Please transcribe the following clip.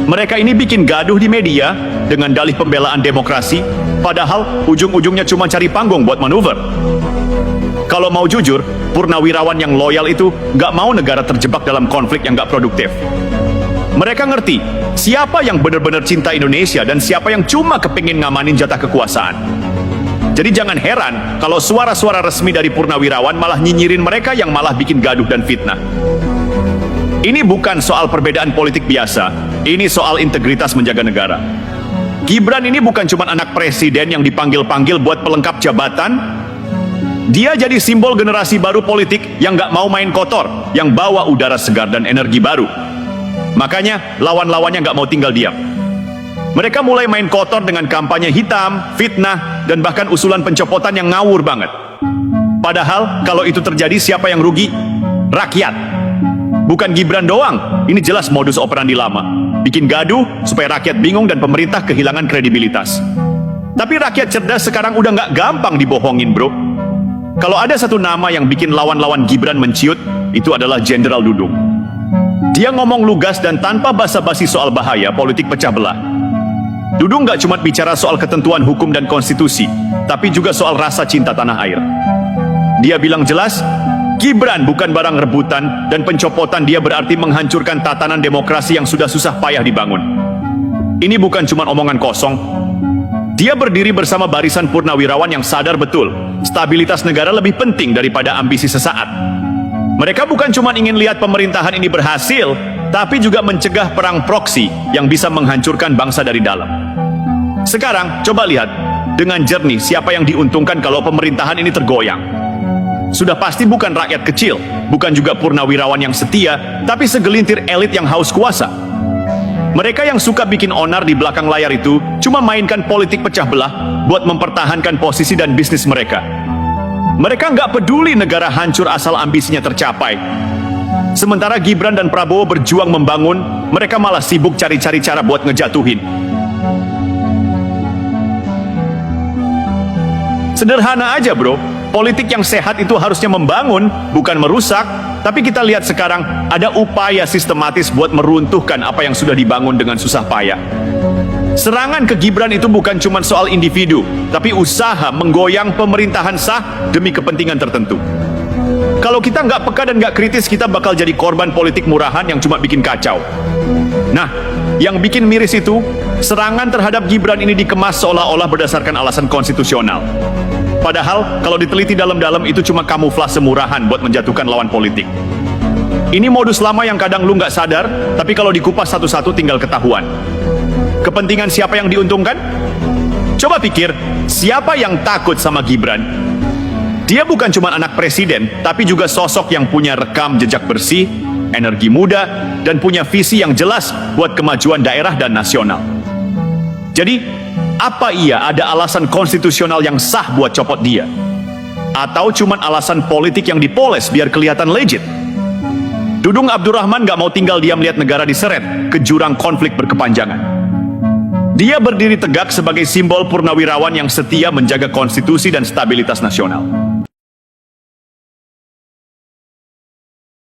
Mereka ini bikin gaduh di media dengan dalih pembelaan demokrasi, padahal ujung-ujungnya cuma cari panggung buat manuver. Kalau mau jujur, purnawirawan yang loyal itu nggak mau negara terjebak dalam konflik yang nggak produktif. Mereka ngerti siapa yang benar-benar cinta Indonesia dan siapa yang cuma kepingin ngamanin jatah kekuasaan. Jadi jangan heran kalau suara-suara resmi dari purnawirawan malah nyinyirin mereka yang malah bikin gaduh dan fitnah. Ini bukan soal perbedaan politik biasa, ini soal integritas menjaga negara. Gibran ini bukan cuma anak presiden yang dipanggil-panggil buat pelengkap jabatan. Dia jadi simbol generasi baru politik yang nggak mau main kotor, yang bawa udara segar dan energi baru. Makanya lawan-lawannya nggak mau tinggal diam. Mereka mulai main kotor dengan kampanye hitam, fitnah, dan bahkan usulan pencopotan yang ngawur banget. Padahal kalau itu terjadi siapa yang rugi? Rakyat. Bukan Gibran doang, ini jelas modus operandi lama. Bikin gaduh supaya rakyat bingung dan pemerintah kehilangan kredibilitas. Tapi rakyat cerdas sekarang udah nggak gampang dibohongin, bro. Kalau ada satu nama yang bikin lawan-lawan Gibran menciut, itu adalah Jenderal Dudung. Dia ngomong lugas dan tanpa basa-basi soal bahaya politik pecah belah. Dudung nggak cuma bicara soal ketentuan hukum dan konstitusi, tapi juga soal rasa cinta tanah air. Dia bilang jelas, Gibran bukan barang rebutan dan pencopotan dia berarti menghancurkan tatanan demokrasi yang sudah susah payah dibangun. Ini bukan cuma omongan kosong. Dia berdiri bersama barisan purnawirawan yang sadar betul stabilitas negara lebih penting daripada ambisi sesaat. Mereka bukan cuma ingin lihat pemerintahan ini berhasil, tapi juga mencegah perang proksi yang bisa menghancurkan bangsa dari dalam. Sekarang coba lihat dengan jernih siapa yang diuntungkan kalau pemerintahan ini tergoyang. Sudah pasti bukan rakyat kecil, bukan juga purnawirawan yang setia, tapi segelintir elit yang haus kuasa. Mereka yang suka bikin onar di belakang layar itu cuma mainkan politik pecah belah buat mempertahankan posisi dan bisnis mereka. Mereka nggak peduli negara hancur asal ambisinya tercapai. Sementara Gibran dan Prabowo berjuang membangun, mereka malah sibuk cari-cari cara buat ngejatuhin. Sederhana aja, bro. Politik yang sehat itu harusnya membangun, bukan merusak. Tapi kita lihat sekarang ada upaya sistematis buat meruntuhkan apa yang sudah dibangun dengan susah payah. Serangan ke Gibran itu bukan cuma soal individu, tapi usaha menggoyang pemerintahan sah demi kepentingan tertentu. Kalau kita nggak peka dan nggak kritis, kita bakal jadi korban politik murahan yang cuma bikin kacau. Nah, yang bikin miris itu, serangan terhadap Gibran ini dikemas seolah-olah berdasarkan alasan konstitusional. Padahal, kalau diteliti dalam-dalam itu cuma kamuflase murahan buat menjatuhkan lawan politik. Ini modus lama yang kadang lu nggak sadar, tapi kalau dikupas satu-satu tinggal ketahuan. Kepentingan siapa yang diuntungkan? Coba pikir, siapa yang takut sama Gibran? Dia bukan cuma anak presiden, tapi juga sosok yang punya rekam jejak bersih, energi muda, dan punya visi yang jelas buat kemajuan daerah dan nasional. Jadi, apa iya ada alasan konstitusional yang sah buat copot dia? Atau cuma alasan politik yang dipoles biar kelihatan legit? Dudung Abdurrahman gak mau tinggal diam lihat negara diseret ke jurang konflik berkepanjangan. Dia berdiri tegak sebagai simbol purnawirawan yang setia menjaga konstitusi dan stabilitas nasional.